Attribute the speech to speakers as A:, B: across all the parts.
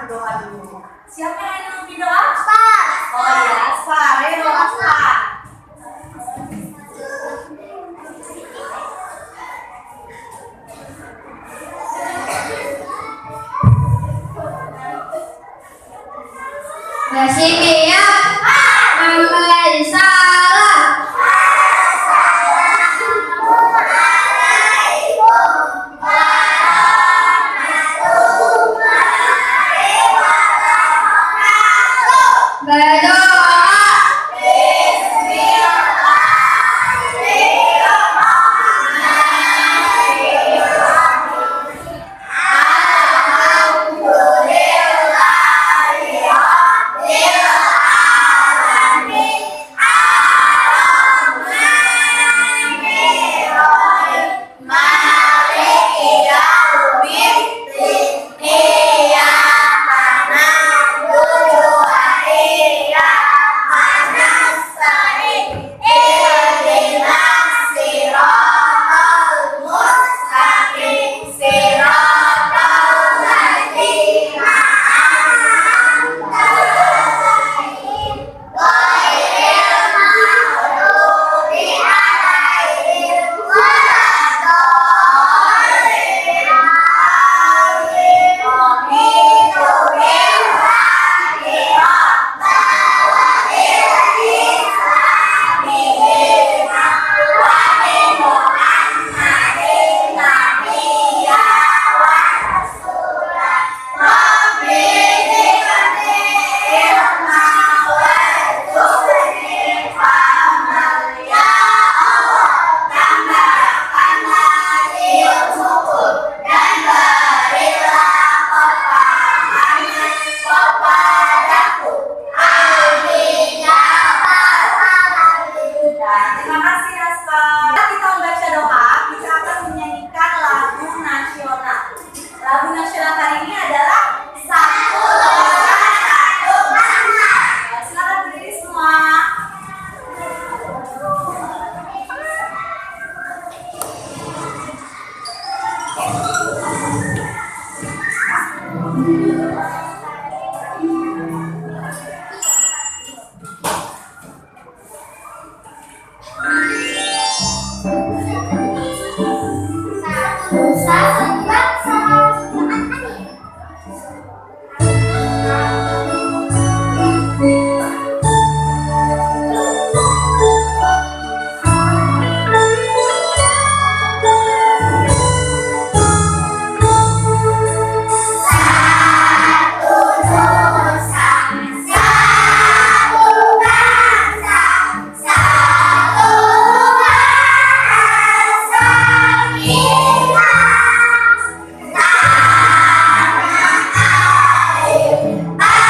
A: berdoa dulu. Siapa yang ingin doa? Spar. Oh ya, Spar. Ayo doa Spar.
B: Bersedia Muhammad salah.
A: Ah!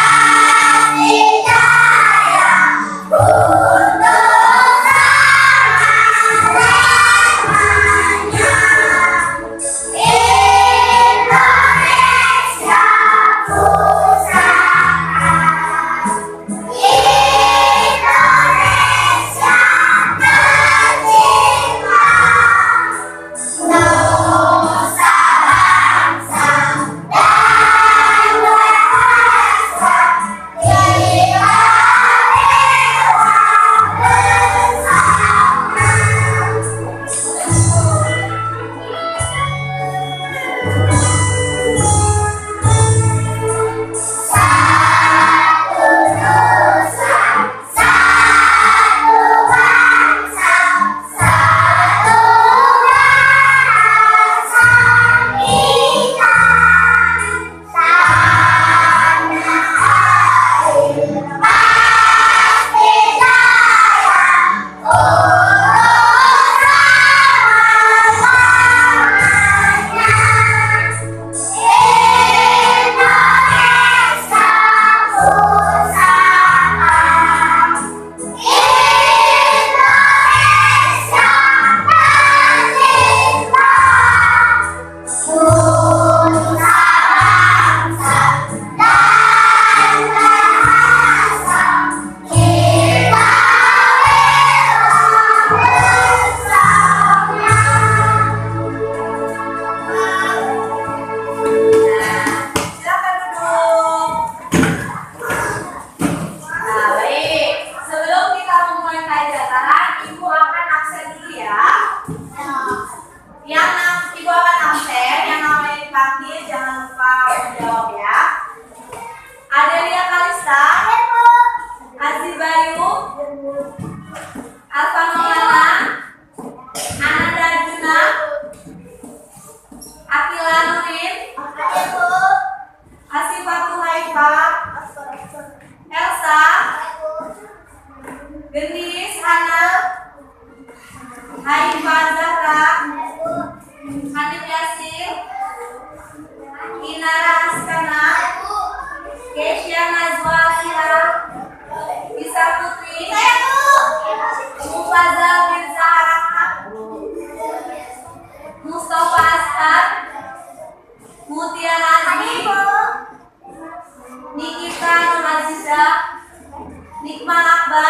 A: Iqbal Akbar,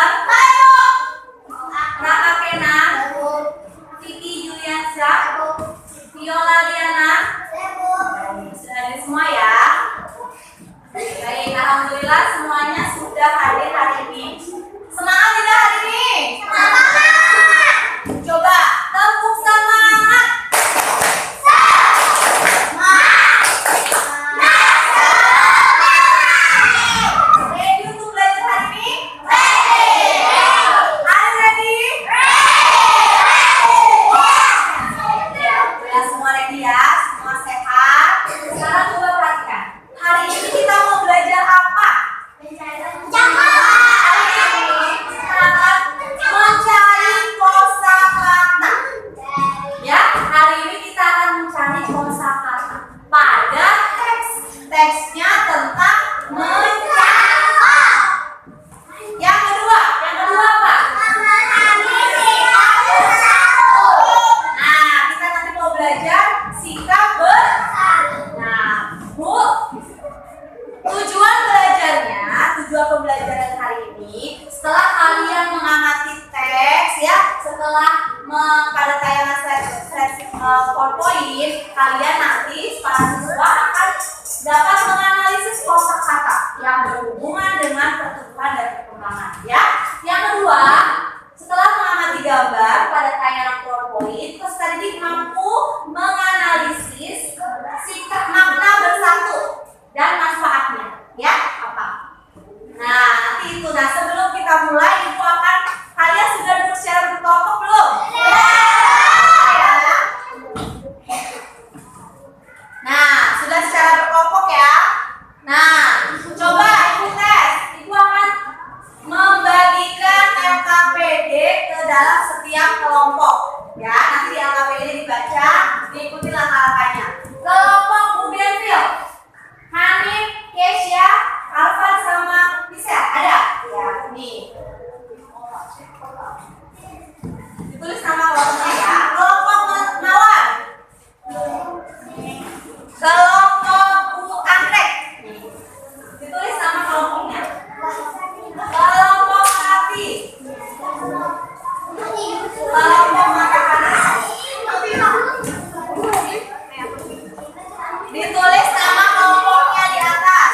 A: Raka Kena, Vicky Juliansyah, Viola Liana. Sudah ada semua ya. Baik, alhamdulillah semuanya sudah hadir hari ini. Semangat tidak hari ini? Semangat. Coba tepuk semangat. Ready untuk belajar hari ini? Ready. Are you ready? Ready. Ya, semua ready ya? Semua sehat? Sekarang coba perhatikan. Hari ini kita mau belajar apa? Mencari kosakata. Ya, hari ini kita akan mencari kosakata pada teks. Teksnya tentang mencari. Yang kedua apa? Nah, kita nanti mau belajar sikap Nah, Bu, tujuan pembelajaran hari ini setelah kalian mengamati teks ya, setelah pada tayangan slide PowerPoint, kalian nanti para siswa akan dapat menganalisis kosakata yang berhubungan dengan pertumbuhan dan perkembangan ya. Yang kedua, setelah mengamati gambar pada tayangan PowerPoint, peserta didik mampu menganalisis sikap makna bersatu dan manfaatnya ya apa. Nah, nanti itu. Nah, sebelum kita mulai, itu akan kalian sudah duduk secara berkelompok belum? Ya. Nah, sudah secara berkelompok ya. Nah, coba ibu tes. Ibu akan membagikan LKPD ke dalam setiap kelompok. Ya, nanti LKPD dibaca, diikuti langkah-langkahnya. Kelompok Bu Bianfil, Hanif, Kesya, Alvan sama Bisa ada? Ya, nih. Ditulis nama kelompoknya ya. Kelompok Mawar, kelompok Bu Anggrek, ditulis nama kelompoknya. Kelompok Raffi, kelompok Mata Panas, ditulis nama kelompoknya di atas.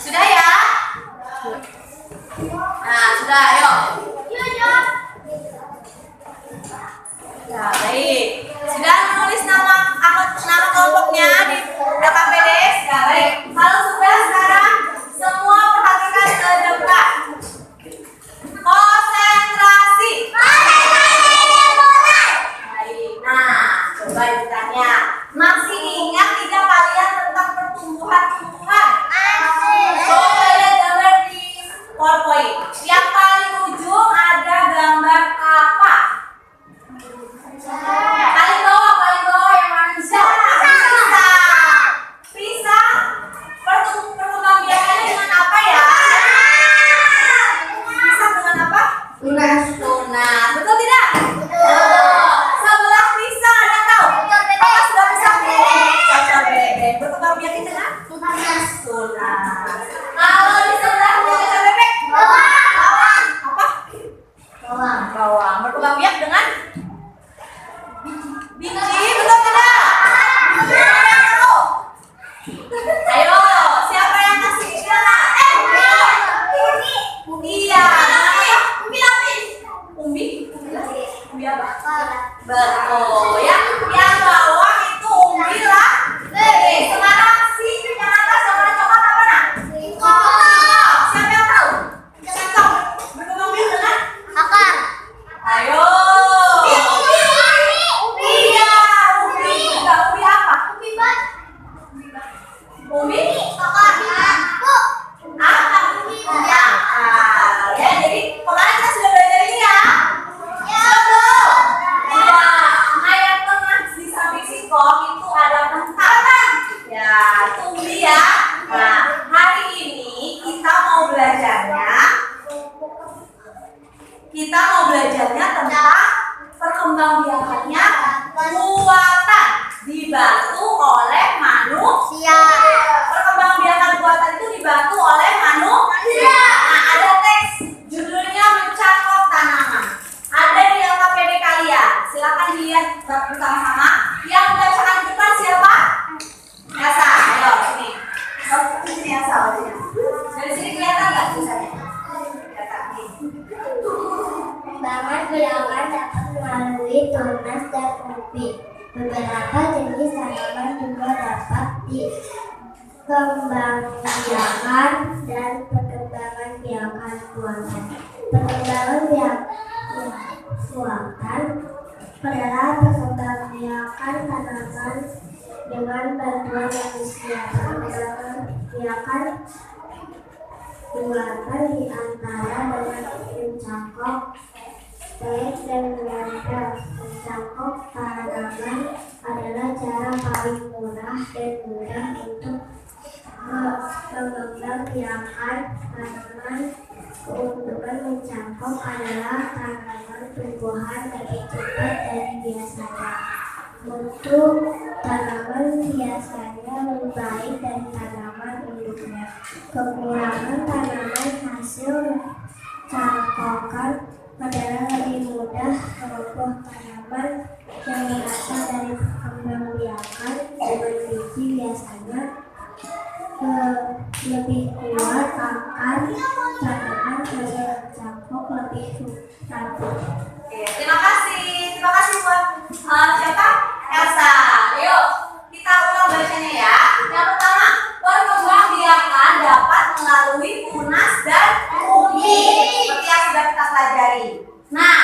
A: Sudah ya? Nah, sudah, ayo. Ya, baik. Sudah menulis nama kelompoknya di LKPD? Sudah, baik. Kalau sudah, sekarang semua perhatikan ke depan. Konsentrasi. Baik. Nah, coba ditanya. Masih ingat tidak kalian tentang pertumbuhan-tumbuhan? Coba lihat gambar di PowerPoint. Yang paling ujung ada gambar apa? Paling bawah yang mana bisa? Pisang. Perkembangbiakannya dengan apa ya? Pisang dengan apa? Tunas. Betul tidak? Sebelah pisang ada yang tahu? Apa sebelah pisang? Cocok bebek. Perkembangbiakannya dengan? Tunas. Kalau di sebelahnya cocok bebek? Bawang. Apa? Bawang. Berkembangbiak dengan? Biji, betul tidak? Ayo, siapa yang kasih istilah? Iya. Umbi lapis. Umbi apa? Betul ya. Yang bawah itu umbi lapis. Sekarang si yang atas yang warna coklat apa nak? dibantu oleh manusia. Nah, ada teks judulnya mencangkok tanaman. Ada di LKPD kalian. Silakan dilihat bersama-sama. Yang membacakan di depan siapa? Elsa. Ayo sini. Sini Elsa. Dari sini kelihatan nggak tulisannya? Kelihatan nih.
B: Perkembangan biakan dapat melalui tunas dan umbi. Beberapa jenis tanaman juga dapat dikembangbiakan dan perkembangan biakan buatan. Perkembangan buatan adalah perkembangbiakan tanaman dengan bantuan manusia. Perkembangan biakan buatan di antara dengan mencangkok baik dan menempel. Mencangkok tanaman adalah cara paling murah dan mudah untuk mengembangbiakan tanaman. Keuntungan mencangkok adalah tanaman tumbuhan lebih cepat dari biasanya. Untuk tanaman biasanya lebih baik dari tanaman induknya. Kekurangan tanaman hasil cangkokan adalah lebih mudah meroboh. Tanaman yang berasal dari perkembangbiakan dengan biji biasanya lebih kuat akan tanaman yang cangkok lebih rapuh.
A: Oke, terima kasih buat siapa? Elsa. Yuk kita ulang bacanya ya. Yang pertama, perkembangbiakan dapat melalui tunas dan umbi, seperti yang sudah kita pelajari. Nah,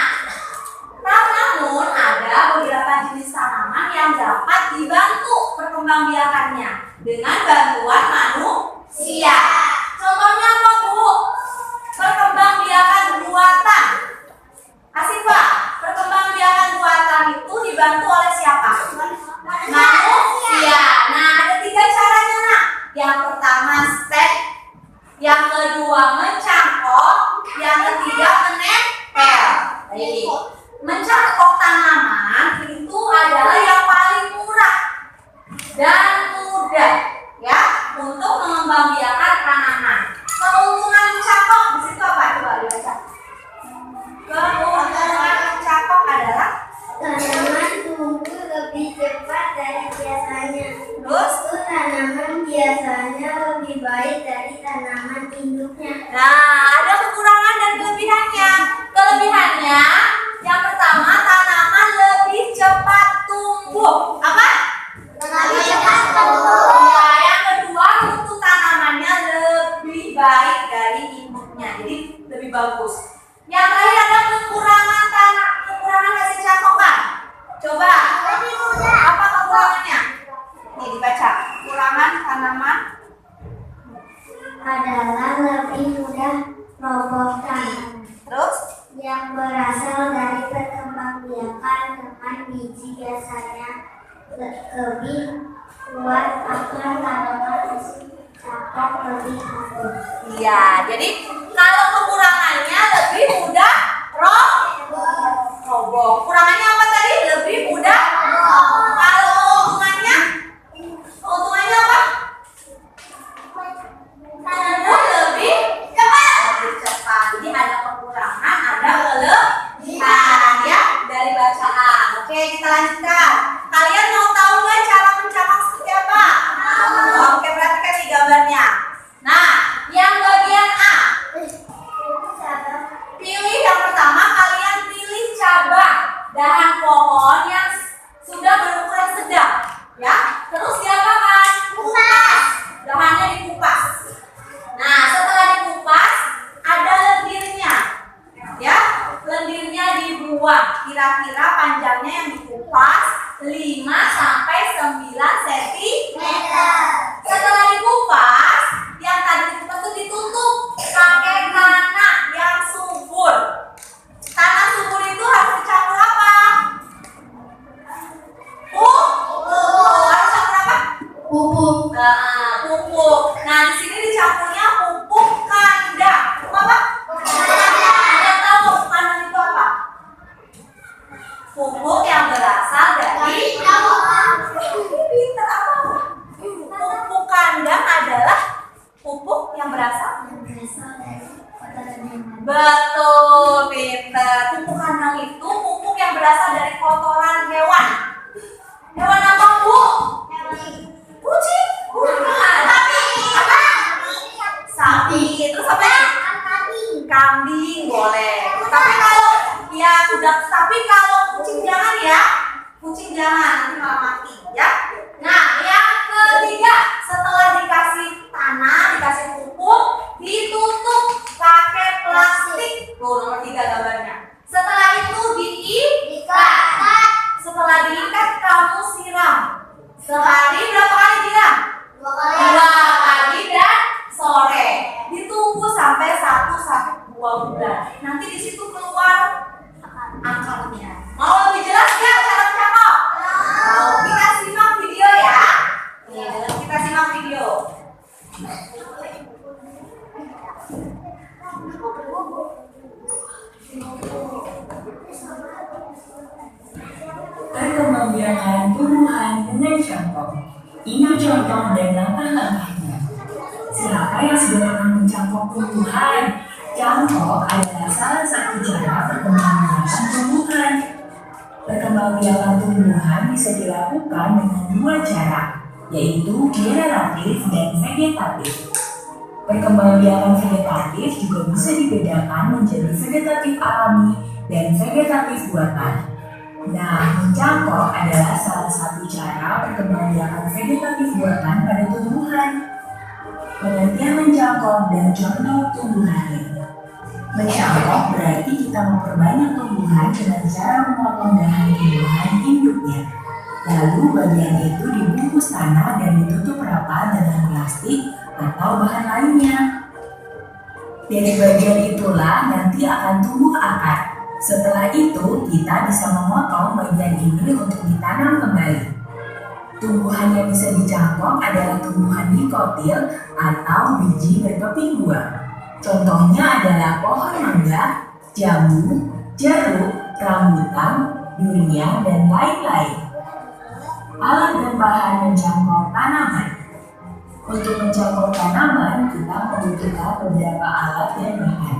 A: namun ada beberapa jenis tanaman yang dapat dibantu perkembangbiakannya dengan bantuan manusia. Contohnya apa, Bu? Perkembangbiakan buatan. Kasih Pak, perkembangbiakan buatan itu dibantu oleh siapa? Manusia. Nah, ada 3 caranya, Nak. Yang pertama stek, yang kedua mencangkok, yang ketiga menempel. Jadi, mencangkok tanaman itu adalah yang paling murah dan mudah ya untuk mengembangbiakan tanaman. Keuntungan mencangkok di situ apa? Coba dibaca. Keuntungan mencangkok adalah
B: Tanaman tumbuh lebih cepat dari biasanya.
A: terus.
B: Tanaman biasanya lebih baik dari tanaman induknya.
A: Nah, ada kekurangan dan kelebihannya. Kelebihannya yang pertama, tanaman lebih cepat tumbuh. Apa?
B: Lebih cepat tumbuh.
A: Ya, yang kedua, mutu tanamannya lebih baik dari induknya. Jadi lebih bagus. Yang terakhir ada kekurangan hasil cangkokan. Coba.
B: Lebih mudah.
A: Apa kekurangannya? Nih dibaca. Kekurangan tanaman
B: Adalah lebih mudah robohkan.
A: terus
B: Yang berasal dari perkembangbiakan dengan biji biasanya lebih kuat akan tanaman hasil cangkok lebih rapuh.
A: iya. Jadi kalau kekurangannya lebih mudah roboh. Kurangannya apa tadi? Lebih mudah. Kalau keuntungannya apa? Tumbuh lebih cepat. Jadi ada kekurangan, ada kelebihan ya dari bacaan. Oke, kita lanjutkan. Kalian mau tahu nggak cara mencangkok seperti apa? Oke, perhatikan nih gambarnya. Nah, yang bagian A. Pilih yang kambing boleh. Tapi kalau kucing jangan ya. Kucing jangan, nanti malah mati ya. Nah, yang ketiga, setelah dikasih tanah, dikasih pupuk, ditutup pakai plastik. Tuh, nomor 3 gambarnya. Setelah itu diikat. Setelah diikat, kamu siram. Sehari berapa kali siram? 2 kali dan sore. Ditunggu sampai 1-2 bulan. Nanti di situ keluar akarnya. Mau lebih jelas ya cara mencangkok? Mau? Kita simak video ya. Kita simak video.
C: Perkembangbiakan tumbuhan dengan cangkok. Ini contoh dan langkah-langkahnya. Siapa yang sudah pernah mencangkok tumbuhan? Cangkok adalah salah satu cara perkembangbiakan tumbuhan. Perkembangbiakan tumbuhan bisa dilakukan dengan 2 cara, yaitu generatif dan vegetatif. Perkembangbiakan vegetatif juga bisa dibedakan menjadi vegetatif alami dan vegetatif buatan. Nah, mencangkok adalah salah satu cara perkembangbiakan vegetatif buatan pada tumbuhan. Pengertian mencangkok dan contoh tumbuhannya. Mencangkok berarti kita memperbanyak tumbuhan dengan cara memotong dahan tumbuhan induknya. Lalu bagian itu dibungkus tanah dan ditutup rapat dengan plastik atau bahan lainnya. Dari bagian itulah nanti akan tumbuh akar. Setelah itu kita bisa memotong bagian ini untuk ditanam kembali. Tumbuhan yang bisa dicangkok adalah tumbuhan dikotil atau biji berkeping buah. Contohnya adalah pohon mangga, jambu, jeruk, rambutan, durian, dan lain-lain. Alat dan bahan mencangkok tanaman. Untuk mencangkok tanaman, kita membutuhkan beberapa alat dan bahan.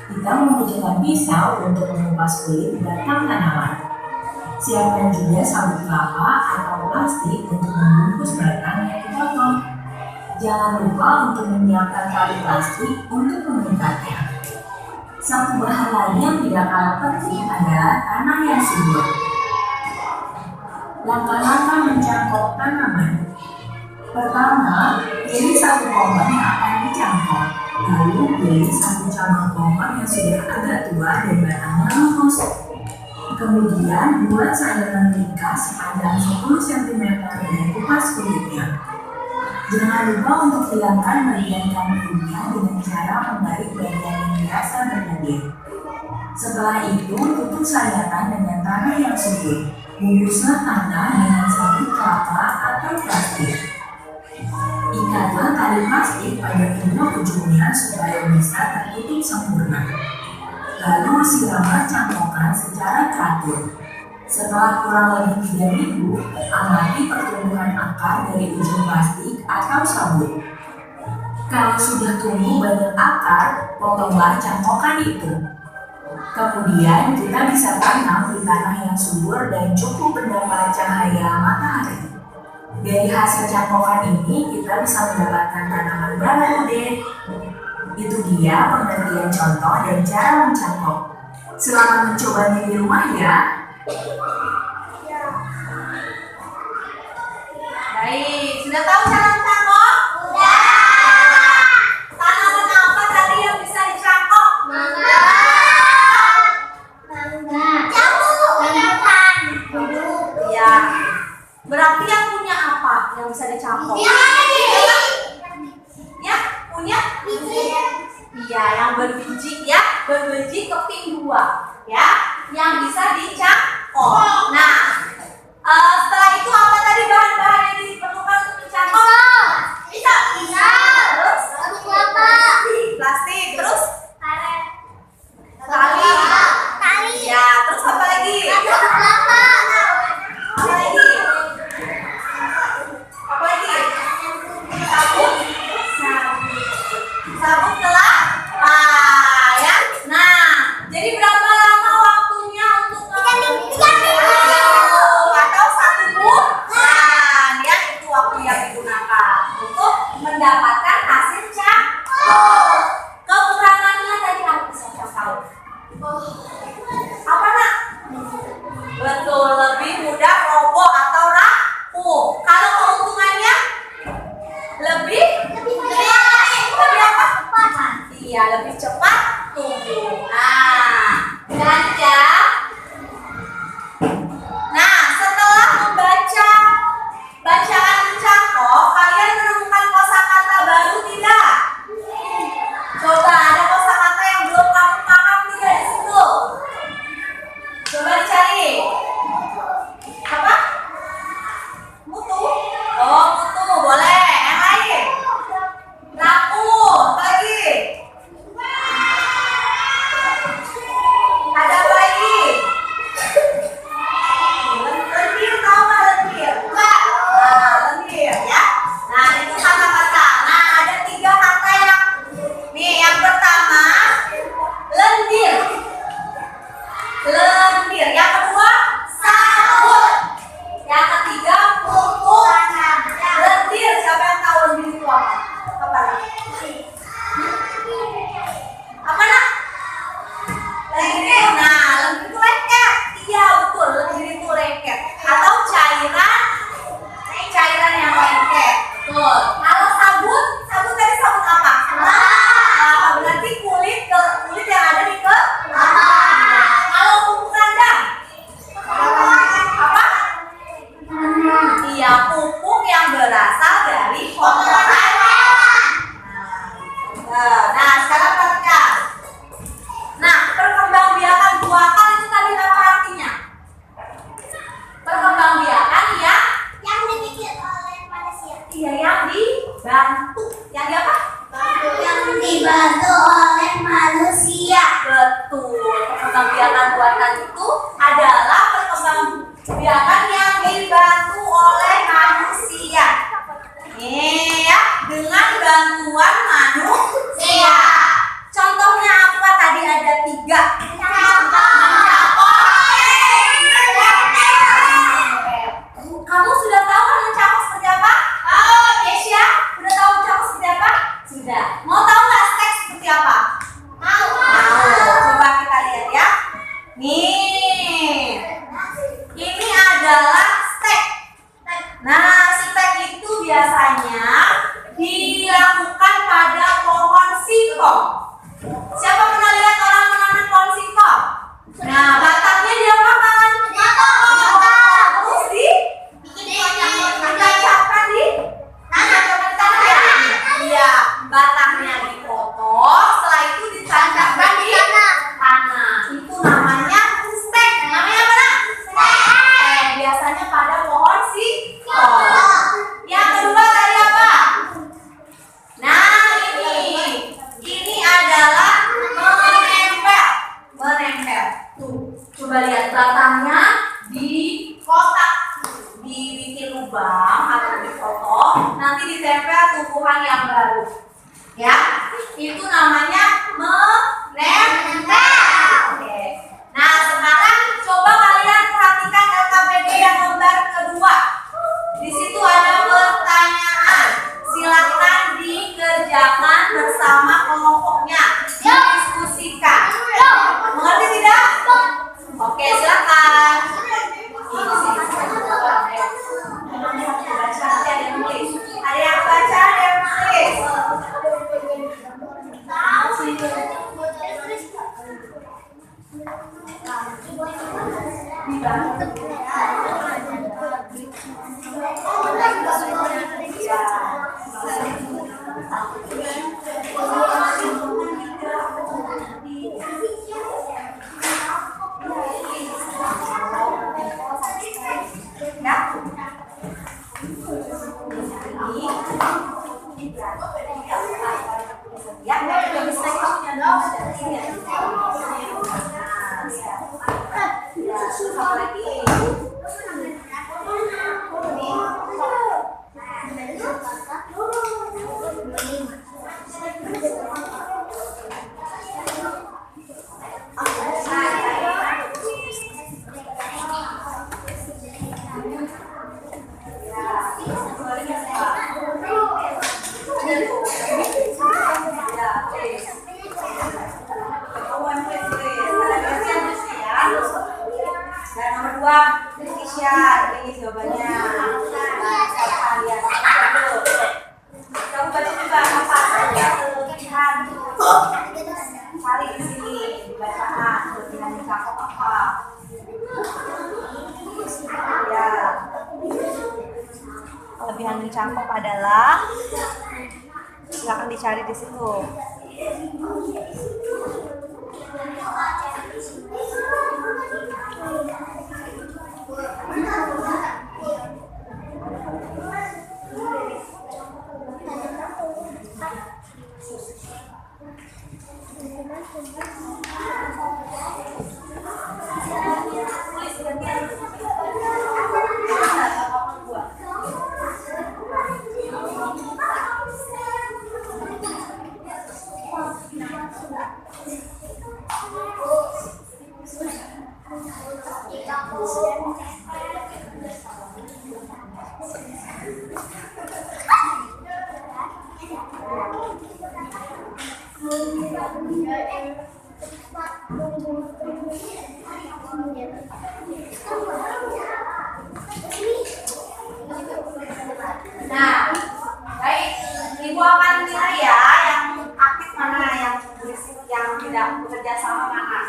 C: Kita membutuhkan pisau untuk mengupas kulit batang tanaman. Siapkan juga sabut kelapa atau plastik untuk membungkus batang yang dipotong. Jangan lupa untuk menyiapkan tali plastik untuk mengikatnya. Satu bahan lain yang tidak kalah penting adalah tanah yang subur. Langkah-langkah mencangkok tanaman. Pertama, pilih satu pohon yang akan dicangkok. Lalu pilih satu cabang pohon yang sudah agak tua dan batangnya lurus. Kemudian buat saluran ringkas sepanjang 10 cm dan kupas kulitnya. Jangan lupa untuk hilangkan bagian kandungnya dengan cara membalik bagian yang biasa berlendir. Setelah itu, tutup sayatan dengan tanah yang subur. Bungkuslah tanah dengan sabut kelapa atau plastik. Ikatlah tali plastik pada kedua ujungnya supaya bisa tertutup sempurna. Lalu siramlah cangkokan secara teratur. Setelah kurang lebih 3 minggu, amati pertumbuhan akar dari ujung plastik atau sabut. Kalau sudah tumbuh banyak akar, potonglah cangkokan itu. Kemudian kita bisa tanam di tanah yang subur dan cukup mendapat cahaya matahari. Dari hasil cangkokan ini kita bisa mendapatkan tanaman baru deh. Itu dia pengertian contoh dan cara mencangkok. Selamat mencobanya di rumah ya.
A: Baik, sudah tahu cara mencangkok? Sudah. Tanaman apa tadi yang bisa dicangkok?
B: Mangga. Jambu. Rambutan.
A: Iya. Berarti yang punya apa yang bisa dicangkok? Ya, punya biji. Iya, yang berbiji ya, berbiji keping 2 ya, yang bisa dicangkok. Nah, setelah itu apa tadi bahan-bahan yang diperlukan untuk mencangkok? Pisau. Terus
B: Sabut kelapa.
A: plastik. Terus
B: Karet.
A: tali. Ya, terus apa lagi?
B: Sabut kelapa.
A: Apa lagi? Apa lagi? Sabut. Sabut kelapa ya. Nah, jadi berapa lama waktunya untuk atau 1 bulan ya, itu waktu yang digunakan. Apa nak? Lengket. Nah, lendir itu lengket. Iya betul, lendir itu lengket. Atau cairan yang lengket. Betul. Kalau sabun tadi sabun apa? Berarti kulit yang ada di kalau pupuk kandang apa? Iya, pupuk yang berasal dari kotoran. Nah, sekarang perhatikan. Nah, perkembangbiakan buatan itu tadi apa artinya? Perkembangbiakan yang dibikin oleh manusia. Iya, yang dibantu. Yang di apa? Yang dibantu oleh manusia. Betul. Perkembangbiakan buatan itu adalah perkembangbiakan yang dibantu oleh manusia. Ya, dengan bantuan manusia. Contohnya apa? Tadi ada 3. Kamu sudah tahu kan mencapok seperti apa? Kesia, sudah tahu mencapok seperti apa? Sudah. Mau tahu nggak stek seperti apa? Mau. Coba kita lihat ya. Nih, ini adalah stek. Nah, stek itu biasanya dilakukan pada pohon singkong. Siapa pernah lihat orang menanam pohon singkong? Nah, batangnya diapakan? Terus ditancapkan di tanah ya? Iya, batangnya dipotong, setelah itu ditancapkan di tanah. Itu namanya stek. Namanya apa? Stek. Biasanya pada pohon singkong. Yang kedua tadi apa? Nah, ini adalah menempel. Tuh, coba lihat batangnya di kotak, dibikin lubang atau dipotong, nanti ditempel tumbuhan yang baru. Ya, itu namanya menempel. Oke. Nah, sekarang coba kalian perhatikan LKPD yang lembar kedua. Di situ ada pertanyaan. Silakan dikerjakan bersama kelompoknya. Didiskusikan. Mengerti tidak? Oke, silakan. Ada yang baca, ada yang nulis. Dan nomor 2, Kesia, ini jawabannya. Kalian kamu baca juga apa saja kelebihan. Cari di sini bacaan kelebihan cakep apa. Ya, kelebihan mencangkok adalah, silakan dicari di situ. Nah, baik. Ibu akan nilai ya yang aktif mana, yang berisik, yang tidak bekerja sama mana.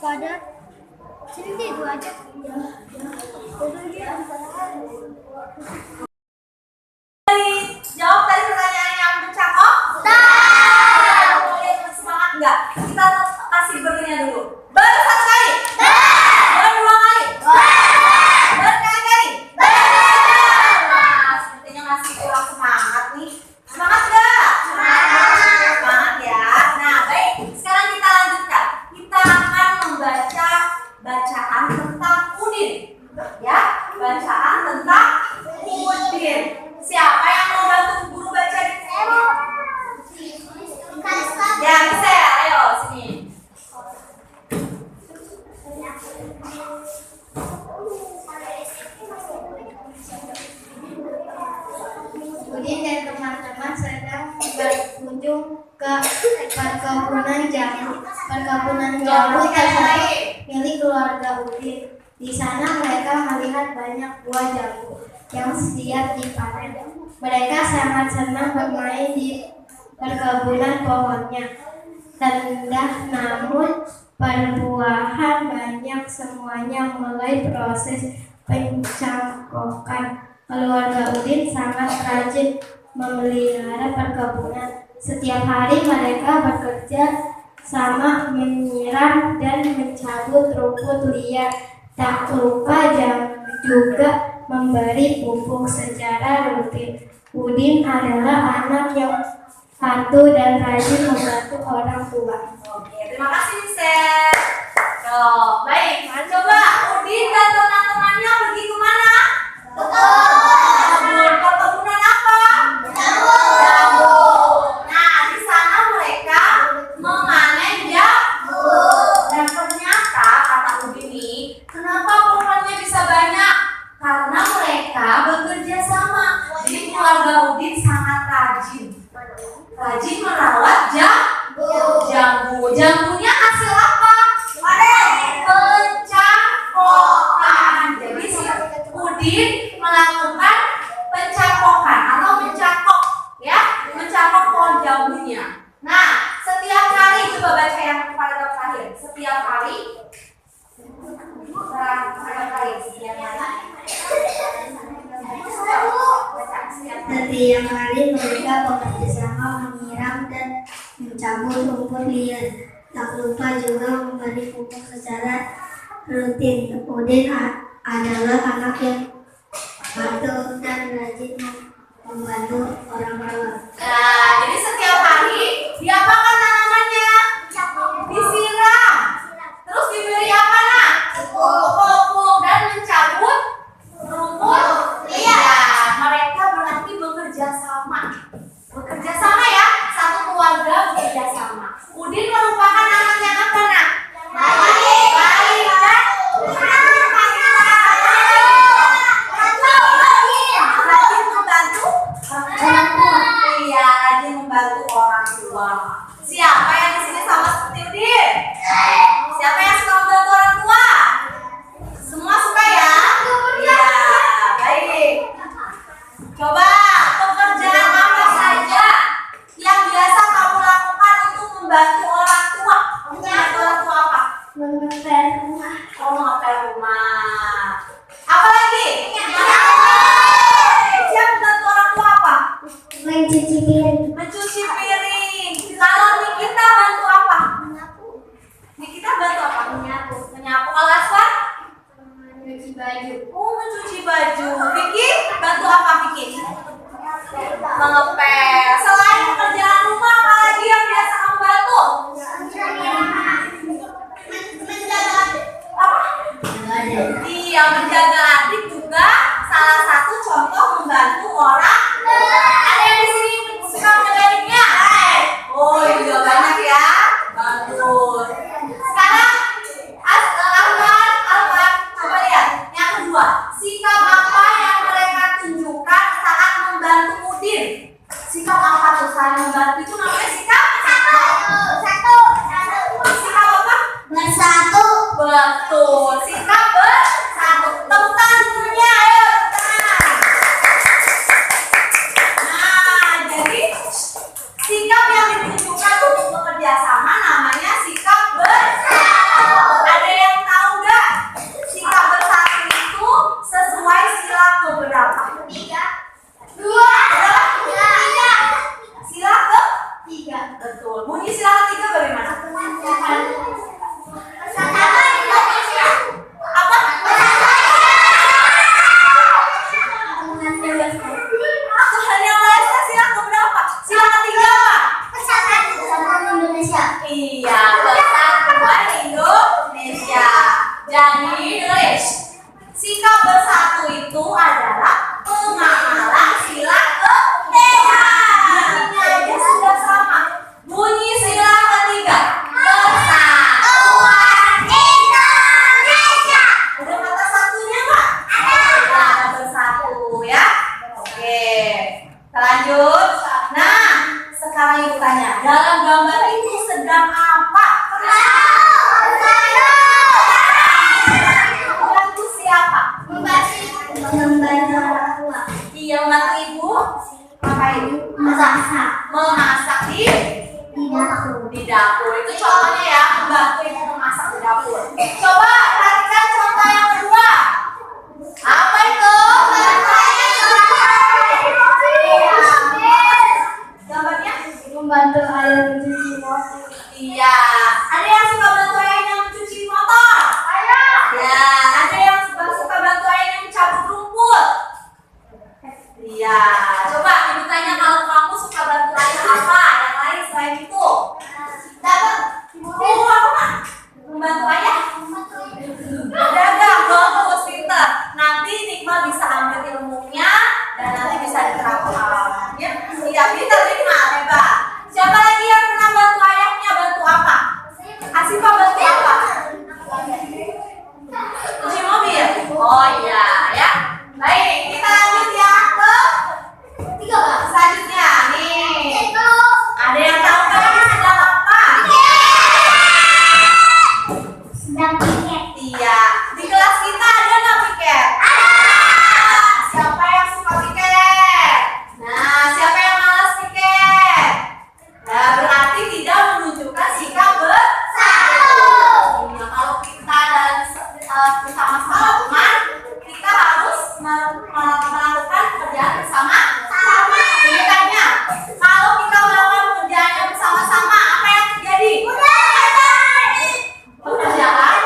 B: Pada sini itu aja.
A: Jawab tadi pertanyaan yang bercakap. Tahu. Semangat enggak? Kita kasih berlinya dulu. Baru satu kali. Baru dua kali. Berkali-kali. Nah, sepertinya masih kurang semangat nih. Semangat enggak? Semangat ya. Nah, baik. Sekarang kita lanjutkan. Kita akan membaca bacaan tentang Udin. Ya, bacaan tentang Udin. Siapa yang mau bantu guru baca di sini? Ya, bisa ya. Ayo sini.
B: Udin dan teman-teman sedang berkunjung ke perkebunan jambu. Perkebunan jambu tersebut milik keluarga Udin. Di sana mereka melihat banyak buah jambu yang siap dipanen. Mereka sangat senang bermain di perkebunan pohonnya. Rendah namun perbuahan banyak, semuanya mulai proses pencangkokan. Keluarga Udin sangat rajin memelihara perkebunan. Setiap hari mereka bekerja sama menyiram dan mencabut rumput liar. Tak lupa juga memberi pupuk secara rutin. Udin adalah anak yang patuh dan rajin membantu orang tua.
A: Oke, terima kasih Mister. Baik, coba Udin dan teman-temannya pergi kemana? Kebun. Perkebunan apa? Jambu. Nah, di sana mereka memanen jambu. Dan ternyata kata Udin nih, kenapa pohonnya bisa banyak? Karena mereka bekerja sama. Jadi keluarga Udin sangat rajin. Rajin merawat jambu. Jambunya hasil apa? Pencampokan. Jadi si Udin melakukan pencampokan atau mencakok, ya, mencakok pohon jambunya. Nah, setiap hari, coba baca yang paragraf terakhir. Setiap hari.
B: Setiap hari mereka bekerja sama menyiram dan mencabut rumput liar. Tak lupa juga memberi pupuk secara rutin. Udin adalah anak yang patuh dan rajin membantu orang tua.
A: Nah, jadi setiap hari diapakan tanamannya? Disiram. Terus diberi apa, Nak? Pupuk dan mencabut rumput liar. Mereka berarti bekerja sama. Bekerja sama ya, satu keluarga bekerja sama. Udin merupakan anak yang apa, Nak? Baik dan rajin membantu orang tua. Iya, rajin membantu orang tua. Siapa yang di sini sama seperti Udin? Siapa yang suka membantu orang tua? Semua suka ya? Iya, baik. Coba pekerjaan apa saja yang biasa kamu lakukan untuk membantu orang tua? Membantu orang tua apa?
B: Mengepel rumah,
A: Oh, ngepel rumah. Apa lagi? Siap membantu orang tua apa?
B: mencuci piring,
A: Mencuci piring. Kalau Nikita bantu apa? Nikita bantu apa? Menyapu. Kalau Aswan?
B: mencuci baju,
A: Oh, mencuci baju. Vicky bantu apa, Vicky? Mengepel. Selain pekerjaan rumah, apa lagi yang biasa kamu bantu? Apa? Iya, menjaga adik juga salah satu contoh membantu orang. Ada yang di sini suka menjaga adiknya? Oh, iya banyak ya. Bagus. Sekarang Alvan, coba lihat. Yang kedua, sikap apa yang mereka tunjukkan saat membantu Udin? Sikap apa tuh saat membantu itu namanya sikap? Sikap apa?
B: bersatu,
A: Betul, sikap bersatu. Tepuk tangan semuanya, ayo tepuk tangan. Nah, jadi sikap yang ditunjukkan untuk bekerja sama namanya sikap bersatu. Ada yang tahu nggak? Sikap bersatu itu sesuai sila keberapa? 2. Sila ke? Betul. Bunyi sila ketiga bagaimana? Apa? Tuhan yang Maha Esa sila keberapa? Sila ketiga apa?
B: Indonesia.
A: Iya, Persatuan Indonesia. Jadi, tulis. Sikap bersatu itu adalah pengamalan sila ketiga. Bunyinya aja sudah sama. Bunyi sila ketiga. Persatuan Indonesia. Ada kata satunya nggak? Ada bersatu ya. Oke, kita lanjut. Nah, sekarang ibu tanya, dalam gambar itu sedang apa? Membantu siapa?
B: Membantu orang tua.
A: Iya, membantu ibu. Ngapain? Memasak di dapur. Itu contohnya ya, membantu ibu memasak di dapur. Coba perhatikan contoh yang kedua. Apa itu? Gambarnya?
B: Membantu ayah mencuci motor.
A: Iya. Ada yang suka bantu ayahnya mencuci motor? Ya. Ada yang suka bantu ayahnya mencabut rumput? Iya. Coba ibu tanya, kalau kamu suka bantu ayah apa? Yang lain selain itu? Dapat. Oh, apa? Membantu ayah? Dagang. Bagus, pintar. Nanti Nikma bisa terhafal. Ya, iya, pintar Rima, hebat. Siapa lagi yang pernah bantu ayahnya? Bantu apa? Asifa bantu apa? Cuci mobil. Oh iya, ya. Baik, kita lanjut ya ke selanjutnya. Nih, ada yang tahu nggak ini sedang apa?
B: Sedang piket.
A: Iya, di kelas kita ada nggak piket? Siapa yang suka piket? Nah, siapa yang malas piket? Nah, berarti tidak menunjukkan sikap bersatu. Nah, kalau kita dan bersama-sama teman, kita harus melakukan pekerjaan bersama-sama. Pendidikannya, kalau kita melakukan pekerjaannya bersama-sama, apa yang terjadi? Pekerjaan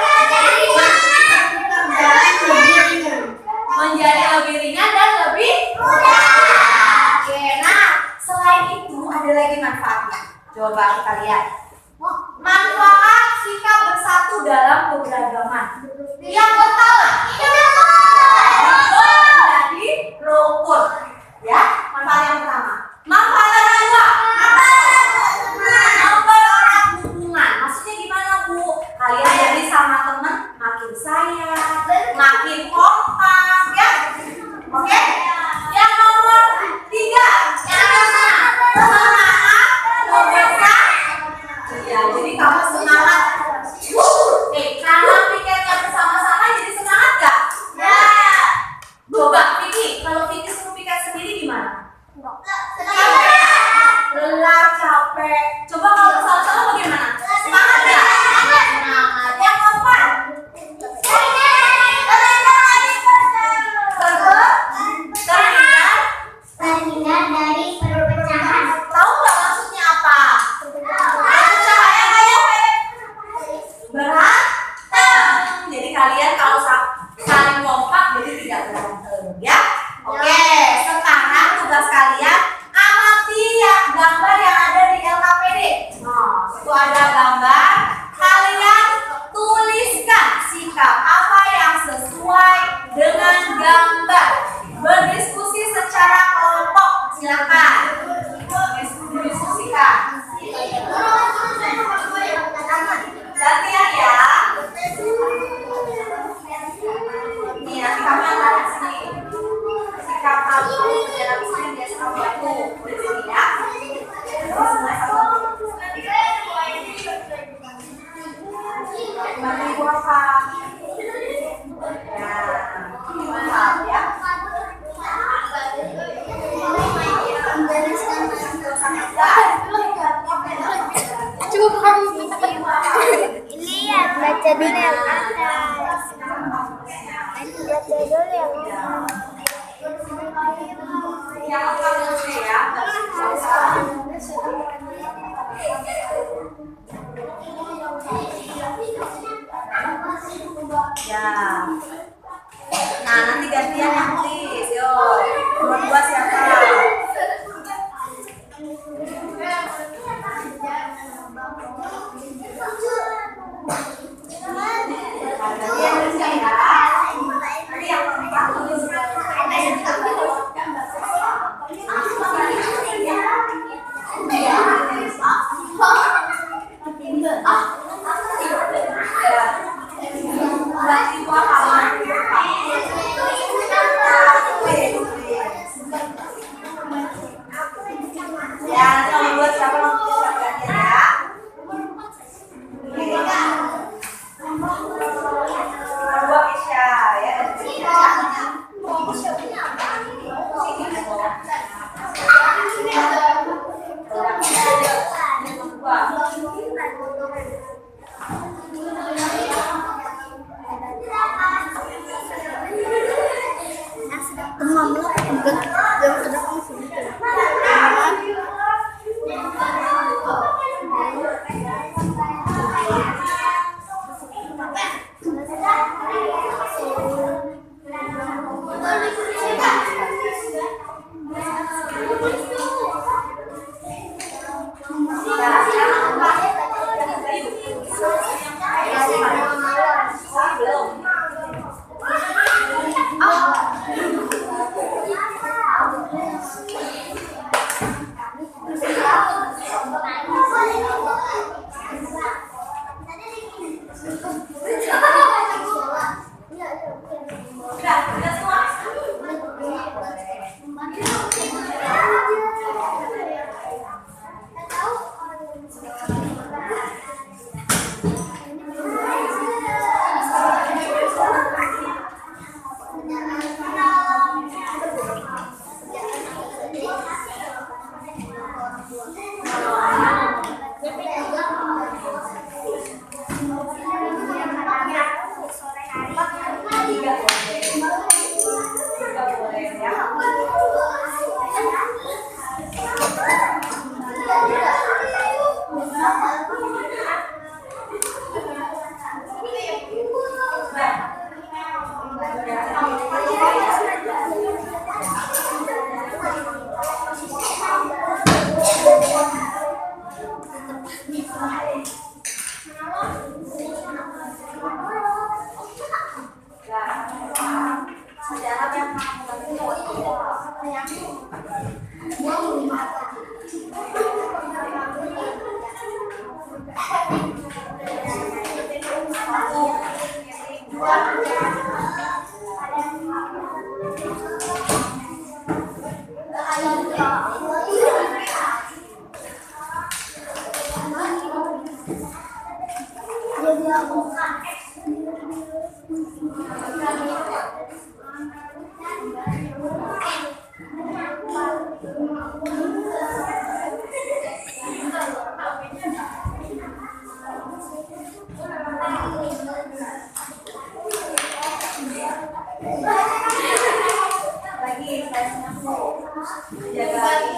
A: menjadi lebih ringan dan lebih mudah. Oke, nah selain itu ada lagi manfaatnya. Coba kita lihat. Manfaat sikap bersatu dalam keberagaman. Yang pertama, menjadi rukun. Ya, manfaat yang pertama. Manfaat yang kedua, mempererat hubungan. Maksudnya gimana, Bu? Kalian jadi sama teman makin sayang, makin kompak, ya? Oke? Yang nomor 3, semangat membesar. Ya, jadi kamu semangat. Karena pikirnya bersama-sama jadi semangat gak? Ya. Coba Vicky, kalau Vicky suruh piket sendiri gimana? Lelah, capek. Coba kalau bersama-sama bagaimana? Semangat gak? Semangat. Yang keempat,
B: Terhindar dari perpecahan.
A: tahu nggak maksudnya apa? Perpecahan ayo berantem. Jadi kalian kalau saling kompak jadi tidak berantem, ya. Oke, sekarang tugas kalian amati gambar yang ada di LKPD. Nah, itu ada gambar. Kalian tuliskan sikap apa yang sesuai dengan gambar. Berdiskusi secara kelompok, silakan. Diskusikan. Gantian ya. Nih, nanti kamu yang tanya sini. Sikap kamu dalam sini biasa kamu bantu. Di sini ya. Bantu ibu apa? Nah, ya.
B: Ini ya baca dulu yang atas. Baca dulu yang
A: Yang kamu ya. Ya. Nah, nanti gantian yang tulis. Yuk. Nomor 2 siapa? Gantian tulis ya. Nanti yang keempat tulis. Ya. Lagi, jaga lagi.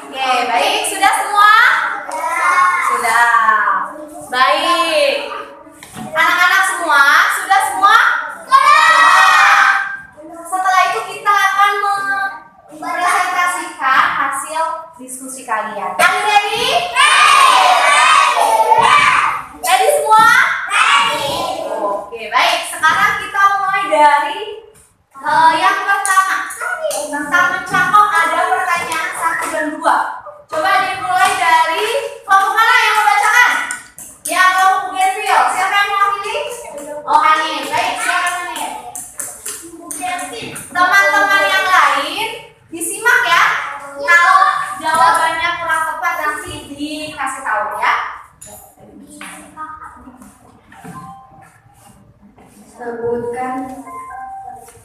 A: Oke, baik. Sudah semua? Sudah. Baik. Anak-anak semua, sudah semua? Setelah itu kita akan mempresentasikan hasil diskusi kalian. Kalian ready? Ready semua? Oke, baik. Sekarang kita mulai dari yang pertama. Tentang mencakup ada pertanyaan 1 dan 2. Coba dimulai dari kelompok mana yang membacakan? Ya, kelompok Bugenville. Siapa yang mau pilih? Oh, Hanif. Baik, siapa Hanif? Teman-teman yang lain disimak ya. Kalau jawabannya kurang tepat nanti dikasih tahu ya.
B: Sebutkan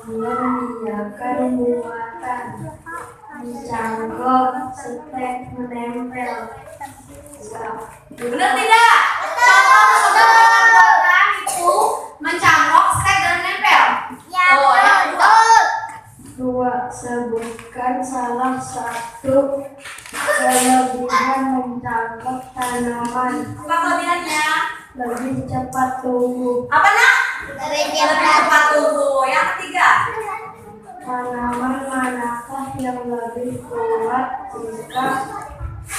B: mengiyakan muatan, mencangkok, setek, menempel.
A: Benar tidak? Contoh dengan program itu mencangkok, stek, dan menempel. Oh, yang kedua.
B: 2. Sebutkan salah satu kelebihan mencangkok tanaman.
A: Apa kelebihannya?
B: Lebih cepat tumbuh.
A: Apa nak? Lebih cepat tumbuh. Yang ketiga.
B: Tanaman manakah yang lebih kuat jika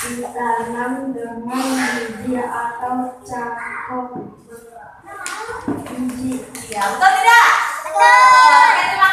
B: ditanam dengan biji atau cangkok biji?
A: Ya, betul tidak? Betul. Oke, terima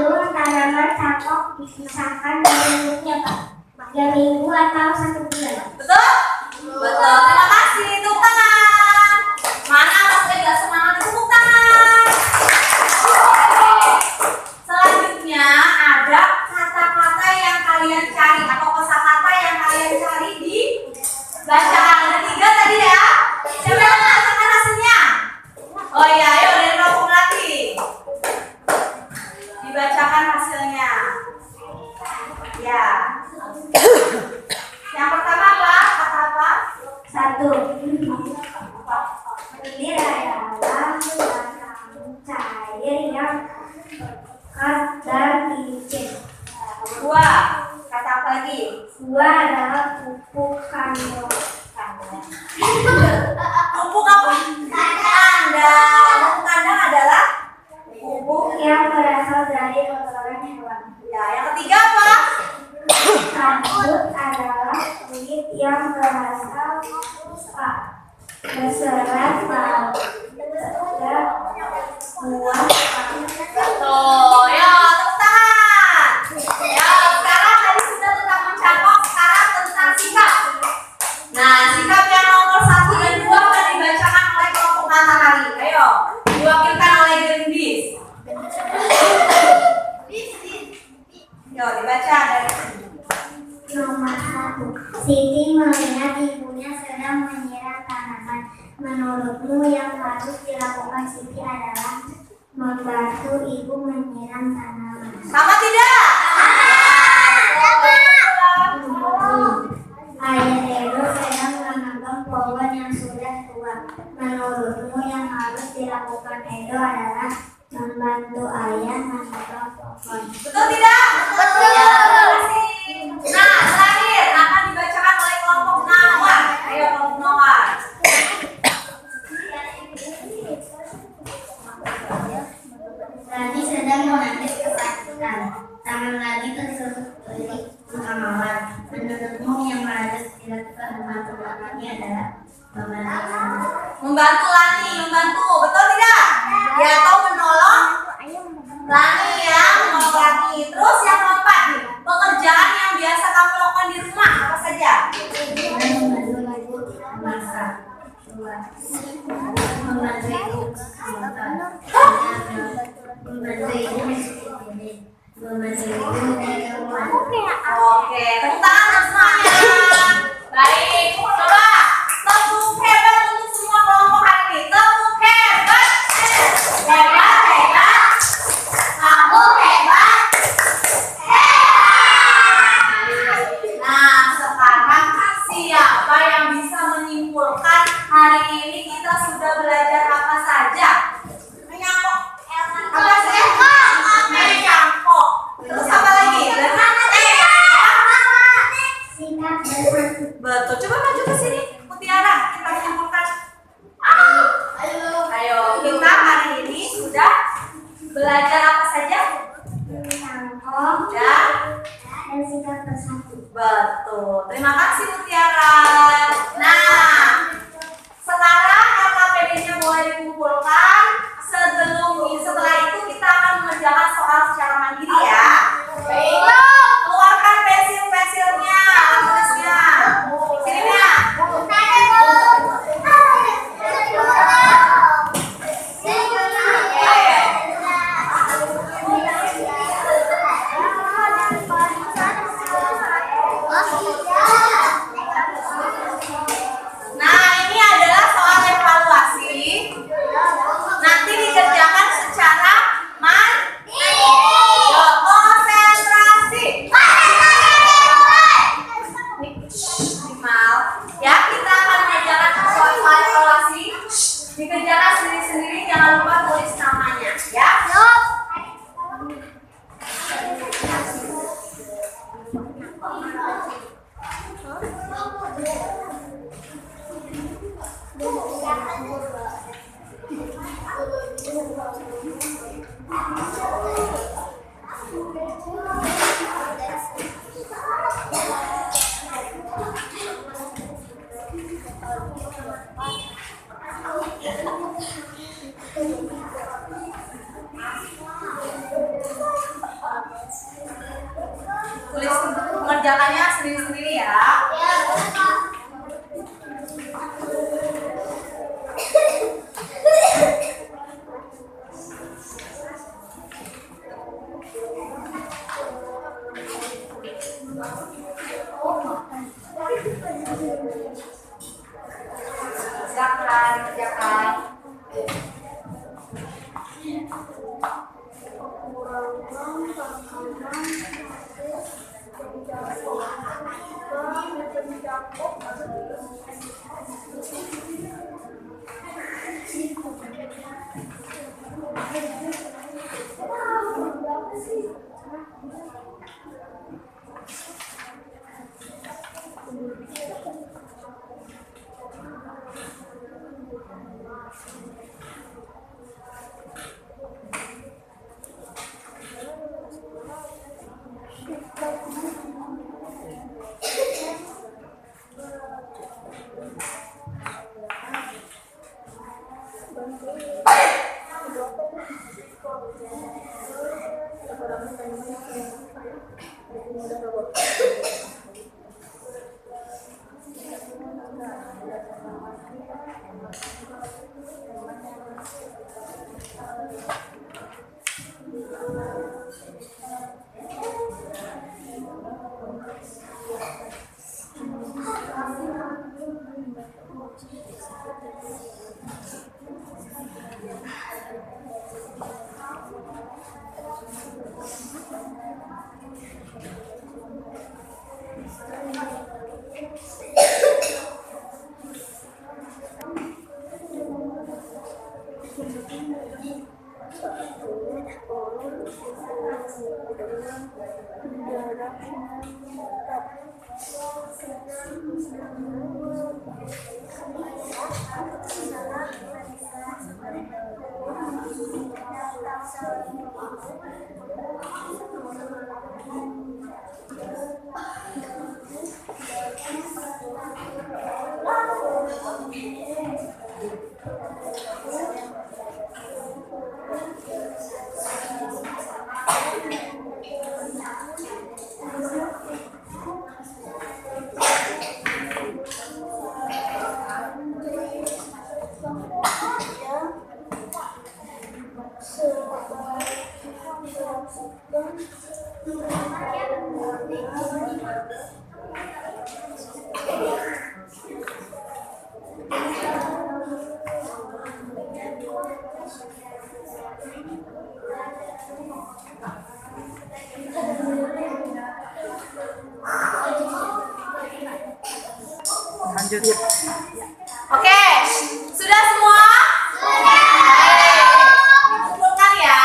B: Sebelum tanaman cangkok dipisahkan bentuknya Pak? 3 minggu atau 1 bulan?
A: Betul? Betul. Terima kasih. Tepuk tangan. Mana masih gak semangat? Tepuk tangan. Selanjutnya ada kata-kata yang kalian cari atau kosakata yang kalian cari di bacaan. Ada 3 tadi ya. Siapa yang merasakan hasilnya? Oh iya, ayo dari kelompok Melati. Dibacakan hasilnya. Ya. Yang pertama apa? Kata apa?
B: 1. Ini adalah bahan cair yang pekat dan licin.
A: 2. Kata apa lagi?
B: 2 adalah pupuk kandungan.
A: Pupuk apa? Kandang. Pupuk kandang adalah
B: Pupuk yang berasal dari kotoran hewan.
A: ya. Yang ketiga apa?
B: Sabut adalah kulit yang berasal berserat pada buah.
A: Betul. Ya, tepuk tangan. Ya, sekarang tadi sudah tentang mencangkok, sekarang tentang sikap. Nah, sikap yang nomor 1 dan 2 akan dibacakan oleh kelompok Matahari. Ayo, diwakilkan oleh Gendis. Yo, dibaca dari
B: Nomor 1. Siti melihat ibunya sedang menyiram tanaman. Menurutmu yang harus dilakukan Siti adalah membantu ibu menyiram tanaman.
A: sama tidak?
B: Ayah Edo sedang menanam pohon yang sudah tua. Menurutmu yang harus dilakukan Edo adalah membantu ayah menanam pohon.
A: Betul tidak? Betul. Ya, terima kasih. Nah, terakhir akan dibacakan oleh kelompok Nawar. Ayo kelompok Nawar.
B: Rani sedang menangis ketakutan. Tangan Rani tersulit buka mawar. Menurutmu yang harus dilakukan membantu Rani adalah
A: Membantu Lani, membantu. Betul tidak? Ya, atau menolong Lani ya, menolong Lani. Terus yang keempat, pekerjaan yang biasa kamu lakukan di rumah apa saja?
B: membantu ibu masak. 2. Membantu ibu makan. Membantu ibu mencuci piring. Membantu ibu minum.
A: Oke, tepuk tangan semuanya. Baik, coba tepuk hebat untuk semua kelompok hari ini. Tepuk hebat. Hebat, hebat. Kamu hebat. Hebat. Nah, sekarang siapa yang bisa menyimpulkan hari ini kita sudah belajar apa saja? Menyangkok. Apa sih? Menyangkok. Terus apa lagi?
B: Singkat dan
A: Betul. Coba maju ke sini, Mutiara. Kita menyimpulkan. Ayo, kita hari ini sudah belajar apa saja?
B: menyangkok dan singkat bersatu.
A: Betul. Terima kasih Mutiara. Nah, sekarang LKPD-nya boleh dikumpulkan. Setelah itu kita akan mengerjakan soal secara mandiri ya. Keluarkan pensil-pensilnya, tulisnya. Sini ya. Nah, ini adalah soal evaluasi. Nanti dikerjakan mengerjakannya sendiri-sendiri ya. Kerjakan.
D: Lanjut.
A: Oke, sudah semua? Kumpulkan ya.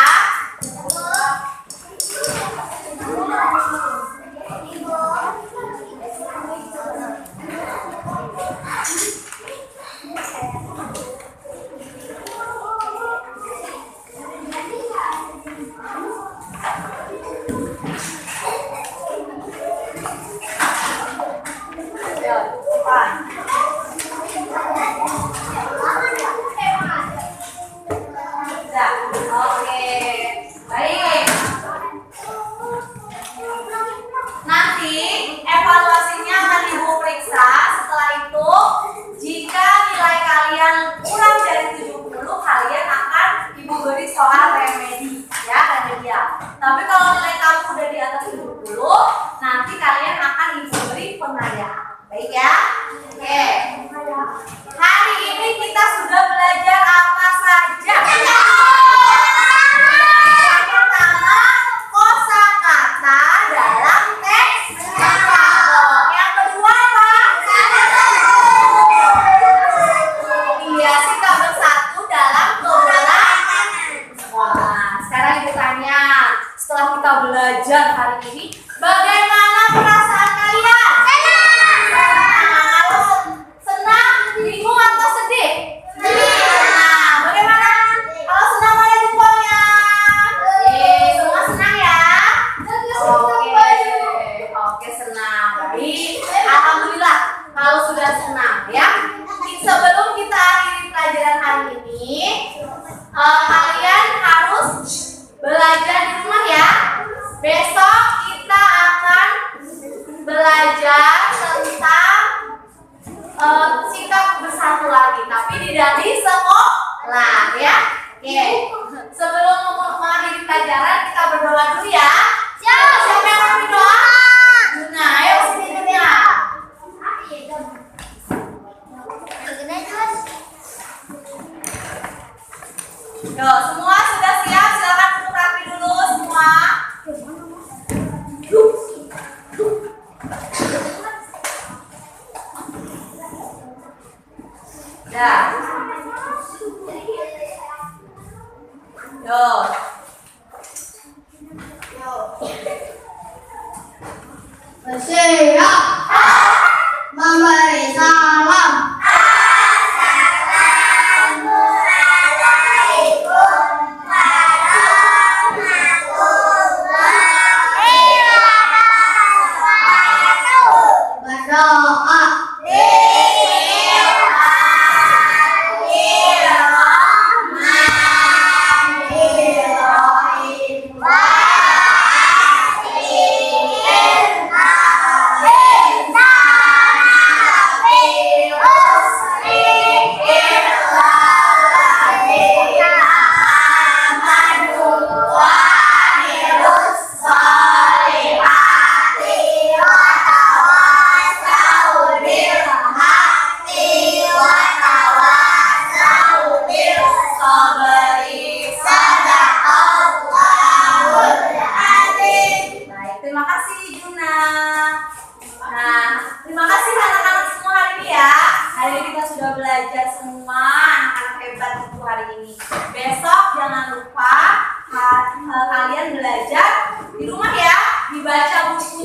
A: Tapi kalau nilai kamu udah di atas 70, nanti kalian akan ibu beri penghargaan. Baik ya? Oke. Hari ini kita sudah belajar apa saja? Yang pertama, kosakata dalam teks dialog. Yang kedua apa? Iya, sikap bersatu dalam kebenaran. Wah, sekarang ibu tanya, setelah kita belajar hari ini, bagaimana perasaan kalian? Kalau senang, bingung atau sedih? Nah, bagaimana? Kalau senang boleh jempolnya. Semua senang ya? Oke, senang. Baik, alhamdulillah kalau sudah senang ya. Sebelum kita akhiri pelajaran hari ini, kalian harus belajar di rumah ya. Besok kita akan
B: Bersiap. Memberi salam. Berdoa.
A: Terima kasih Juna. Nah, terima kasih anak-anak semua hari ini ya. Hari ini kita sudah belajar semua, anak-anak hebat untuk hari ini. Besok jangan lupa kalian belajar di rumah ya, dibaca buku